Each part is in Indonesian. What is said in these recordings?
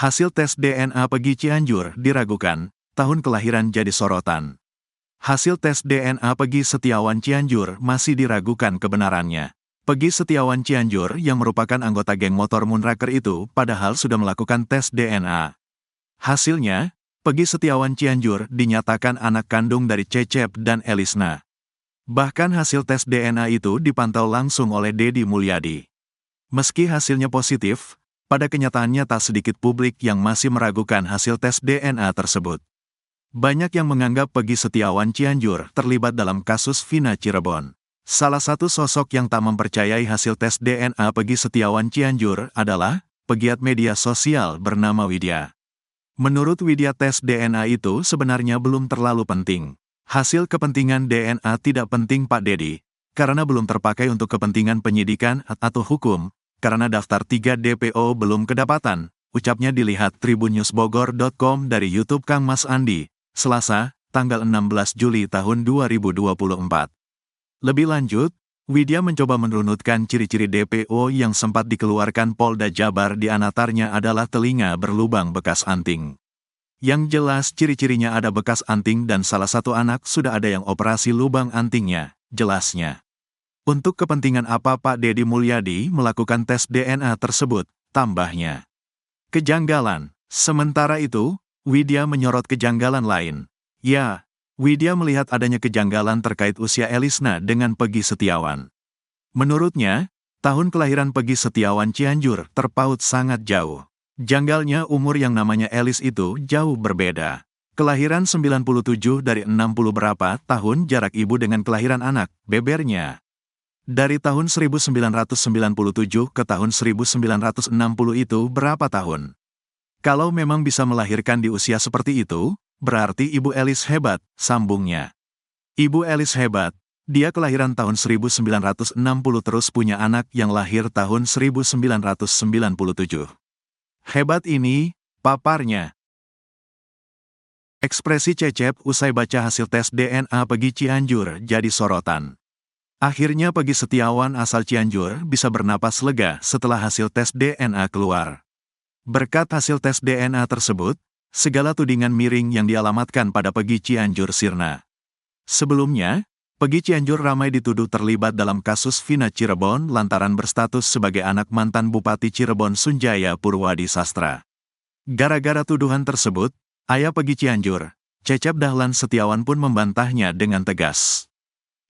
Hasil tes DNA Peggy Cianjur diragukan, tahun kelahiran jadi sorotan. Hasil tes DNA Peggy Setiawan Cianjur masih diragukan kebenarannya. Peggy Setiawan Cianjur yang merupakan anggota geng motor Moonraker itu padahal sudah melakukan tes DNA. Hasilnya, Peggy Setiawan Cianjur dinyatakan anak kandung dari Cecep dan Elisna. Bahkan hasil tes DNA itu dipantau langsung oleh Deddy Mulyadi. Meski hasilnya positif, pada kenyataannya tak sedikit publik yang masih meragukan hasil tes DNA tersebut. Banyak yang menganggap Peggy Setiawan Cianjur terlibat dalam kasus Vina Cirebon. Salah satu sosok yang tak mempercayai hasil tes DNA Peggy Setiawan Cianjur adalah pegiat media sosial bernama Widya. Menurut Widya, tes DNA itu sebenarnya belum terlalu penting. Hasil kepentingan DNA tidak penting Pak Deddy, karena belum terpakai untuk kepentingan penyidikan atau hukum, karena daftar 3 DPO belum kedapatan, ucapnya dilihat tribunnewsbogor.com dari YouTube Kang Mas Andi, Selasa, tanggal 16 Juli tahun 2024. Lebih lanjut, Widya mencoba merunutkan ciri-ciri DPO yang sempat dikeluarkan Polda Jabar. Di antaranya adalah telinga berlubang bekas anting. Yang jelas ciri-cirinya ada bekas anting dan salah satu anak sudah ada yang operasi lubang antingnya, jelasnya. Untuk kepentingan apa Pak Deddy Mulyadi melakukan tes DNA tersebut, tambahnya. Kejanggalan. Sementara itu, Widya menyorot kejanggalan lain. Ya, Widya melihat adanya kejanggalan terkait usia Elisna dengan Peggy Setiawan. Menurutnya, tahun kelahiran Peggy Setiawan Cianjur terpaut sangat jauh. Janggalnya umur yang namanya Elis itu jauh berbeda. Kelahiran 97 dari 60 berapa tahun jarak ibu dengan kelahiran anak, bebernya. Dari tahun 1997 ke tahun 1960 itu berapa tahun? Kalau memang bisa melahirkan di usia seperti itu, berarti Ibu Elis hebat, sambungnya. Ibu Elis hebat, dia kelahiran tahun 1960 terus punya anak yang lahir tahun 1997. Hebat ini, paparnya. Ekspresi Cecep usai baca hasil tes DNA Peggy Cianjur jadi sorotan. Akhirnya Peggy Setiawan asal Cianjur bisa bernapas lega setelah hasil tes DNA keluar. Berkat hasil tes DNA tersebut, segala tudingan miring yang dialamatkan pada Peggy Cianjur sirna. Sebelumnya, Peggy Cianjur ramai dituduh terlibat dalam kasus Vina Cirebon lantaran berstatus sebagai anak mantan Bupati Cirebon Sunjaya Purwadi Sastra. Gara-gara tuduhan tersebut, ayah Peggy Cianjur, Cecep Dahlan Setiawan pun membantahnya dengan tegas.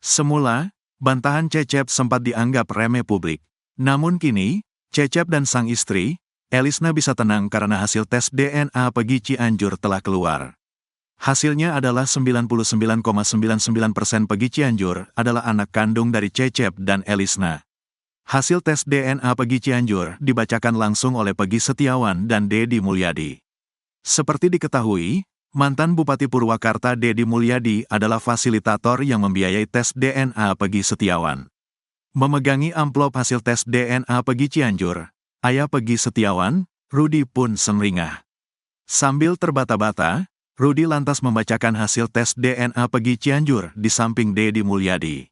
Semula, bantahan Cecep sempat dianggap remeh publik. Namun kini, Cecep dan sang istri, Elisna bisa tenang karena hasil tes DNA Peggy Cianjur telah keluar. Hasilnya adalah 99,99% Peggy Cianjur adalah anak kandung dari Cecep dan Elisna. Hasil tes DNA Peggy Cianjur dibacakan langsung oleh Peggy Setiawan dan Deddy Mulyadi. Seperti diketahui, mantan Bupati Purwakarta Deddy Mulyadi adalah fasilitator yang membiayai tes DNA Peggy Setiawan. Memegangi amplop hasil tes DNA Peggy Cianjur, ayah Peggy Setiawan, Rudi pun sumringah. Sambil terbata-bata, Rudi lantas membacakan hasil tes DNA Peggy Cianjur di samping Deddy Mulyadi.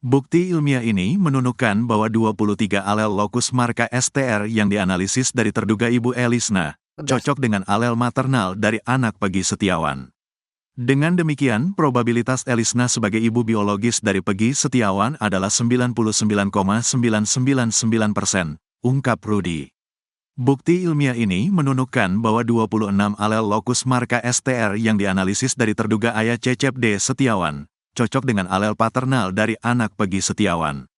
Bukti ilmiah ini menunjukkan bahwa 23 alel lokus marka STR yang dianalisis dari terduga Ibu Elisna, cocok dengan alel maternal dari anak Peggy Setiawan. Dengan demikian, probabilitas Elisna sebagai ibu biologis dari Peggy Setiawan adalah 99,999%, ungkap Rudi. Bukti ilmiah ini menunjukkan bahwa 26 alel lokus marka STR yang dianalisis dari terduga ayah Cecep D. Setiawan, cocok dengan alel paternal dari anak Peggy Setiawan.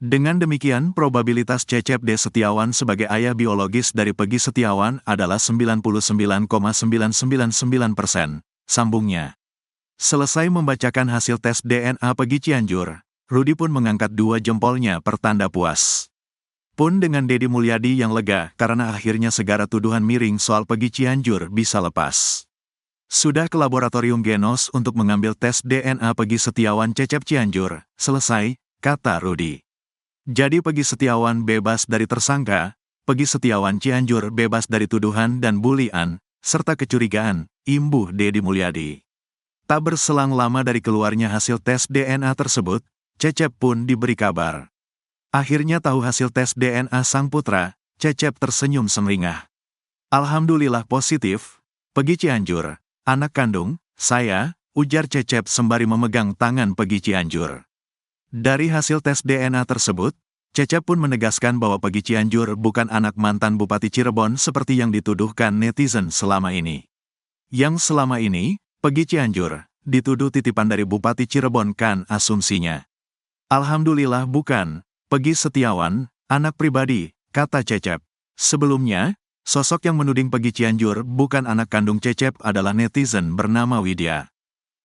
Dengan demikian, probabilitas Cecep D. Setiawan sebagai ayah biologis dari Peggy Setiawan adalah 99,999%, sambungnya. Selesai membacakan hasil tes DNA Peggy Cianjur, Rudi pun mengangkat 2 jempolnya pertanda puas. Pun dengan Deddy Mulyadi yang lega karena akhirnya segala tuduhan miring soal Peggy Cianjur bisa lepas. Sudah ke laboratorium Genos untuk mengambil tes DNA Peggy Setiawan Cecep Cianjur, selesai, kata Rudi. Jadi Peggy Setiawan bebas dari tersangka, Peggy Setiawan Cianjur bebas dari tuduhan dan bulian, serta kecurigaan, imbuh Deddy Mulyadi. Tak berselang lama dari keluarnya hasil tes DNA tersebut, Cecep pun diberi kabar. Akhirnya tahu hasil tes DNA sang putra, Cecep tersenyum sumringah. Alhamdulillah positif, Pegi Cianjur, anak kandung, saya, ujar Cecep sembari memegang tangan Pegi Cianjur. Dari hasil tes DNA tersebut, Cecep pun menegaskan bahwa Pegi Cianjur bukan anak mantan Bupati Cirebon seperti yang dituduhkan netizen selama ini. Yang selama ini, Pegi Cianjur, dituduh titipan dari Bupati Cirebon kan asumsinya. Alhamdulillah bukan, Pegi Setiawan, anak pribadi, kata Cecep. Sebelumnya, sosok yang menuding Pegi Cianjur bukan anak kandung Cecep adalah netizen bernama Widya.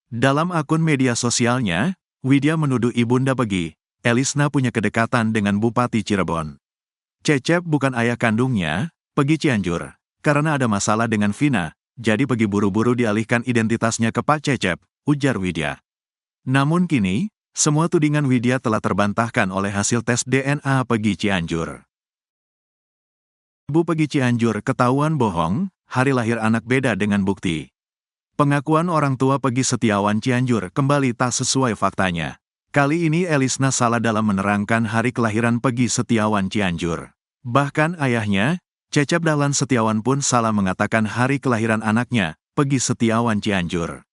Dalam akun media sosialnya, Widya menuduh ibunda Pegi, Elisna punya kedekatan dengan Bupati Cirebon. Cecep bukan ayah kandungnya, Pegi Cianjur, karena ada masalah dengan Vina, jadi Pegi buru-buru dialihkan identitasnya ke Pak Cecep, ujar Widya. Namun kini, semua tudingan Widya telah terbantahkan oleh hasil tes DNA Pegi Cianjur. Ibu Pegi Cianjur ketahuan bohong, hari lahir anak beda dengan bukti. Pengakuan orang tua Pegi Setiawan Cianjur kembali tak sesuai faktanya. Kali ini Elisna salah dalam menerangkan hari kelahiran Pegi Setiawan Cianjur. Bahkan ayahnya, Cecep Dahlan Setiawan pun salah mengatakan hari kelahiran anaknya, Pegi Setiawan Cianjur.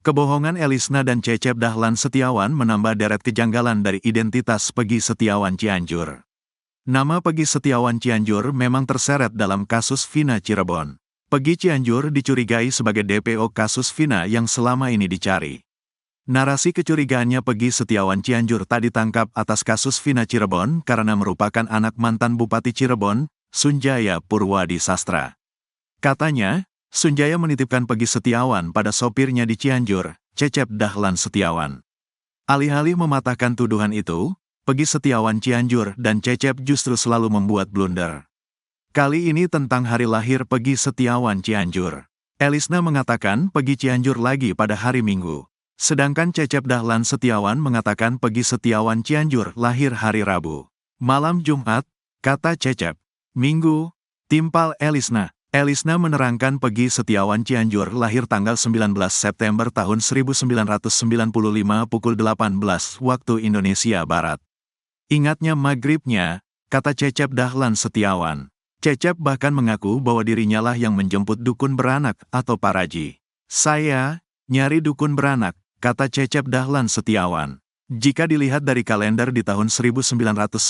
Kebohongan Elisna dan Cecep Dahlan Setiawan menambah deret kejanggalan dari identitas Pegi Setiawan Cianjur. Nama Pegi Setiawan Cianjur memang terseret dalam kasus Vina Cirebon. Pegi Cianjur dicurigai sebagai DPO kasus Vina yang selama ini dicari. Narasi kecurigaannya Pegi Setiawan Cianjur tak ditangkap atas kasus Vina Cirebon karena merupakan anak mantan Bupati Cirebon, Sunjaya Purwadi Sastra. Katanya, Sunjaya menitipkan Pegi Setiawan pada sopirnya di Cianjur, Cecep Dahlan Setiawan. Alih-alih mematahkan tuduhan itu, Pegi Setiawan Cianjur dan Cecep justru selalu membuat blunder. Kali ini tentang hari lahir Pegi Setiawan Cianjur. Elisna mengatakan Pegi Cianjur lagi pada hari Minggu. Sedangkan Cecep Dahlan Setiawan mengatakan Pegi Setiawan Cianjur lahir hari Rabu. Malam Jumat, kata Cecep. Minggu, timpal Elisna. Elisna menerangkan Pegi Setiawan Cianjur lahir tanggal 19 September tahun 1995 pukul 18 waktu Indonesia Barat. Ingatnya maghribnya, kata Cecep Dahlan Setiawan. Cecep bahkan mengaku bahwa dirinya lah yang menjemput dukun beranak atau paraji. Saya, nyari dukun beranak, kata Cecep Dahlan Setiawan. Jika dilihat dari kalender di tahun 1997,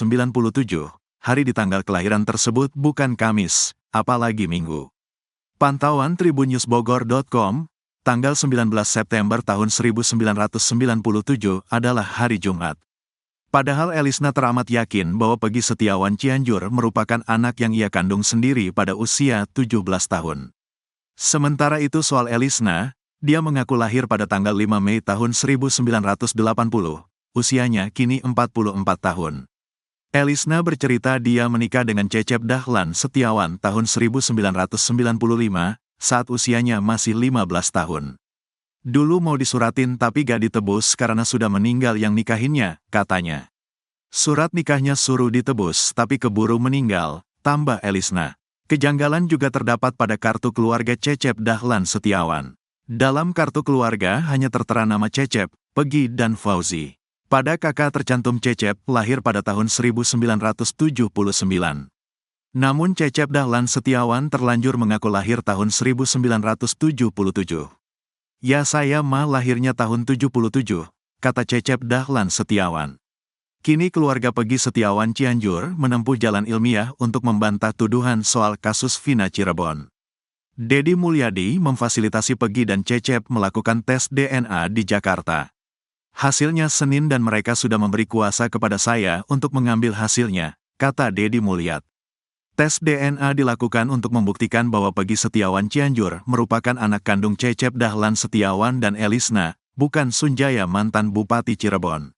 hari di tanggal kelahiran tersebut bukan Kamis, apalagi Minggu. Pantauan tribunnews.bogor.com, tanggal 19 September tahun 1997 adalah hari Jumat. Padahal Elisna teramat yakin bahwa Pegi Setiawan Cianjur merupakan anak yang ia kandung sendiri pada usia 17 tahun. Sementara itu soal Elisna, dia mengaku lahir pada tanggal 5 Mei tahun 1980, usianya kini 44 tahun. Elisna bercerita dia menikah dengan Cecep Dahlan Setiawan tahun 1995, saat usianya masih 15 tahun. Dulu mau disuratin tapi gak ditebus karena sudah meninggal yang nikahinnya, katanya. Surat nikahnya suruh ditebus tapi keburu meninggal, tambah Elisna. Kejanggalan juga terdapat pada kartu keluarga Cecep Dahlan Setiawan. Dalam kartu keluarga hanya tertera nama Cecep, Pegi dan Fauzi. Pada kakak tercantum Cecep lahir pada tahun 1979. Namun Cecep Dahlan Setiawan terlanjur mengaku lahir tahun 1977. Ya saya mah lahirnya tahun 77, kata Cecep Dahlan Setiawan. Kini keluarga Pegi Setiawan Cianjur menempuh jalan ilmiah untuk membantah tuduhan soal kasus Vina Cirebon. Deddy Mulyadi memfasilitasi Pegi dan Cecep melakukan tes DNA di Jakarta. Hasilnya Senin dan mereka sudah memberi kuasa kepada saya untuk mengambil hasilnya, kata Deddy Mulyadi. Tes DNA dilakukan untuk membuktikan bahwa Pegi Setiawan Cianjur merupakan anak kandung Cecep Dahlan Setiawan dan Elisna, bukan Sunjaya mantan Bupati Cirebon.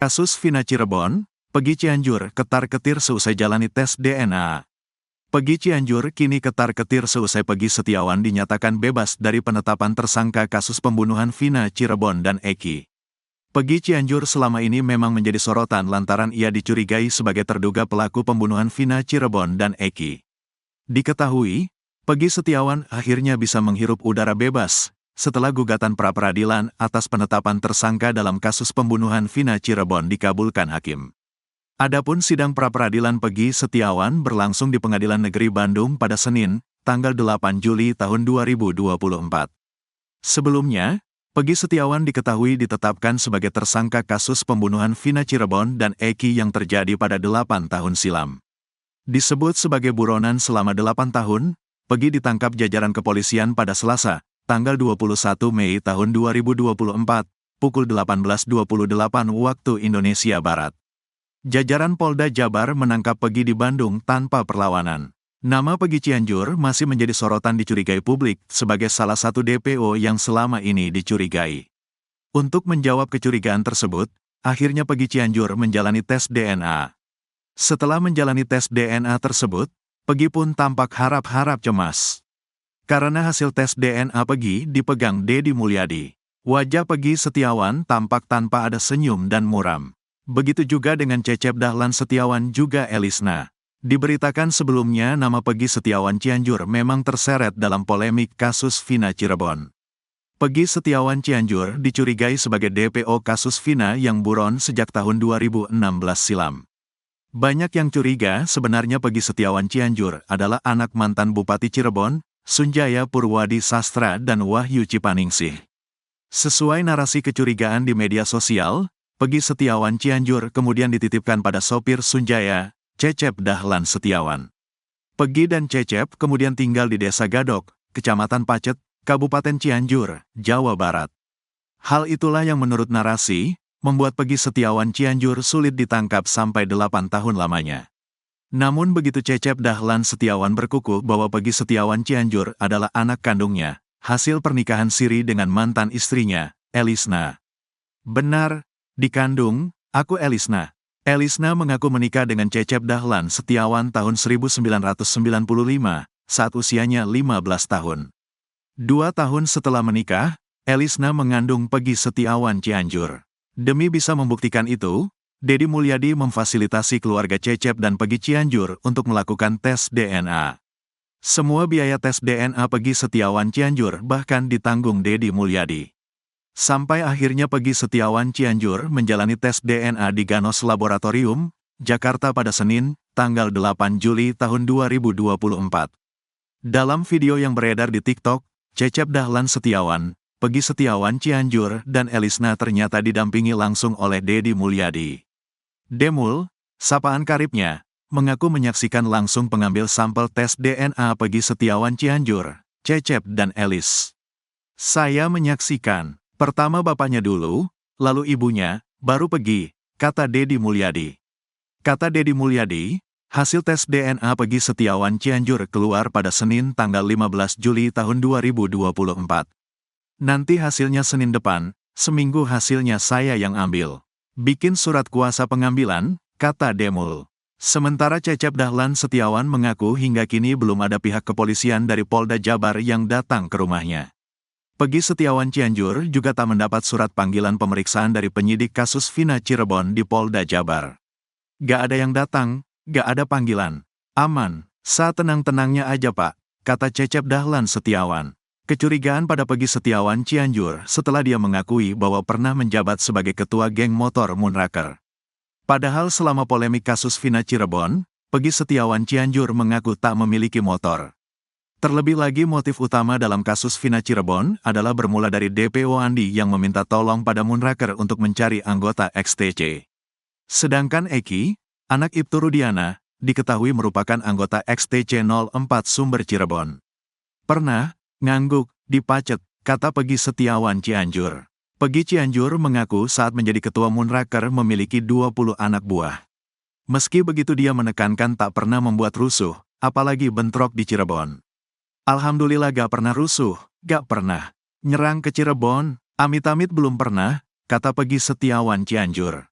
Kasus Vina Cirebon, Pegi Cianjur ketar-ketir seusai jalani tes DNA. Pegi Cianjur kini ketar-ketir seusai Pegi Setiawan dinyatakan bebas dari penetapan tersangka kasus pembunuhan Vina Cirebon dan Eki. Pegi Cianjur selama ini memang menjadi sorotan lantaran ia dicurigai sebagai terduga pelaku pembunuhan Vina Cirebon dan Eki. Diketahui, Pegi Setiawan akhirnya bisa menghirup udara bebas setelah gugatan pra-peradilan atas penetapan tersangka dalam kasus pembunuhan Vina Cirebon dikabulkan hakim. Adapun sidang pra-peradilan Peggy Setiawan berlangsung di Pengadilan Negeri Bandung pada Senin, tanggal 8 Juli tahun 2024. Sebelumnya, Peggy Setiawan diketahui ditetapkan sebagai tersangka kasus pembunuhan Vina Cirebon dan Eki yang terjadi pada 8 tahun silam. Disebut sebagai buronan selama 8 tahun, Peggy ditangkap jajaran kepolisian pada Selasa, tanggal 21 Mei tahun 2024, pukul 18.28 waktu Indonesia Barat. Jajaran Polda Jabar menangkap Peggy di Bandung tanpa perlawanan. Nama Peggy Cianjur masih menjadi sorotan dicurigai publik sebagai salah satu DPO yang selama ini dicurigai. Untuk menjawab kecurigaan tersebut, akhirnya Peggy Cianjur menjalani tes DNA. Setelah menjalani tes DNA tersebut, Peggy pun tampak harap-harap cemas. Karena hasil tes DNA Peggy dipegang Deddy Mulyadi. Wajah Peggy Setiawan tampak tanpa ada senyum dan muram. Begitu juga dengan Cecep Dahlan Setiawan juga Elisna. Diberitakan sebelumnya nama Peggy Setiawan Cianjur memang terseret dalam polemik kasus Vina Cirebon. Peggy Setiawan Cianjur dicurigai sebagai DPO kasus Vina yang buron sejak tahun 2016 silam. Banyak yang curiga sebenarnya Peggy Setiawan Cianjur adalah anak mantan Bupati Cirebon, Sunjaya Purwadi Sastra dan Wahyu Cipaningsih. Sesuai narasi kecurigaan di media sosial, Peggy Setiawan Cianjur kemudian dititipkan pada sopir Sunjaya, Cecep Dahlan Setiawan. Peggy dan Cecep kemudian tinggal di Desa Gadok, Kecamatan Pacet, Kabupaten Cianjur, Jawa Barat. Hal itulah yang menurut narasi, membuat Peggy Setiawan Cianjur sulit ditangkap sampai 8 tahun lamanya. Namun begitu Cecep Dahlan Setiawan berkukuh bahwa Peggy Setiawan Cianjur adalah anak kandungnya, hasil pernikahan siri dengan mantan istrinya, Elisna. Benar, dikandung, aku Elisna. Elisna mengaku menikah dengan Cecep Dahlan Setiawan tahun 1995, saat usianya 15 tahun. 2 tahun setelah menikah, Elisna mengandung Peggy Setiawan Cianjur. Demi bisa membuktikan itu, Deddy Mulyadi memfasilitasi keluarga Cecep dan Peggy Cianjur untuk melakukan tes DNA. Semua biaya tes DNA Peggy Setiawan Cianjur bahkan ditanggung Deddy Mulyadi. Sampai akhirnya Peggy Setiawan Cianjur menjalani tes DNA di Ganos Laboratorium, Jakarta pada Senin, tanggal 8 Juli tahun 2024. Dalam video yang beredar di TikTok, Cecep Dahlan Setiawan, Peggy Setiawan Cianjur dan Elisna ternyata didampingi langsung oleh Deddy Mulyadi. Demul, sapaan karibnya, mengaku menyaksikan langsung pengambil sampel tes DNA Peggy Setiawan Cianjur, Cecep dan Elis. Saya menyaksikan. Pertama bapaknya dulu, lalu ibunya, baru Peggy, kata Deddy Mulyadi. Kata Deddy Mulyadi, hasil tes DNA Peggy Setiawan Cianjur keluar pada Senin tanggal 15 Juli tahun 2024. Nanti hasilnya Senin depan, seminggu hasilnya saya yang ambil. Bikin surat kuasa pengambilan, kata Demul. Sementara Cecep Dahlan Setiawan mengaku hingga kini belum ada pihak kepolisian dari Polda Jabar yang datang ke rumahnya. Peggy Setiawan Cianjur juga tak mendapat surat panggilan pemeriksaan dari penyidik kasus Vina Cirebon di Polda Jabar. Gak ada yang datang, gak ada panggilan. Aman, saat tenang-tenangnya aja Pak, kata Cecep Dahlan Setiawan. Kecurigaan pada Peggy Setiawan Cianjur setelah dia mengakui bahwa pernah menjabat sebagai ketua geng motor Moonraker. Padahal selama polemik kasus Vina Cirebon, Peggy Setiawan Cianjur mengaku tak memiliki motor. Terlebih lagi motif utama dalam kasus Vina Cirebon adalah bermula dari DPO Andi yang meminta tolong pada Moonraker untuk mencari anggota XTC. Sedangkan Eki, anak Ibtu Rudiana, diketahui merupakan anggota XTC 04 Sumber Cirebon. Pernah, ngangguk, di Pacet, kata Peggy Setiawan Cianjur. Peggy Cianjur mengaku saat menjadi ketua Moonraker memiliki 20 anak buah. Meski begitu dia menekankan tak pernah membuat rusuh, apalagi bentrok di Cirebon. Alhamdulillah gak pernah rusuh, gak pernah nyerang ke Cirebon, amit-amit belum pernah, kata Peggy Setiawan Cianjur.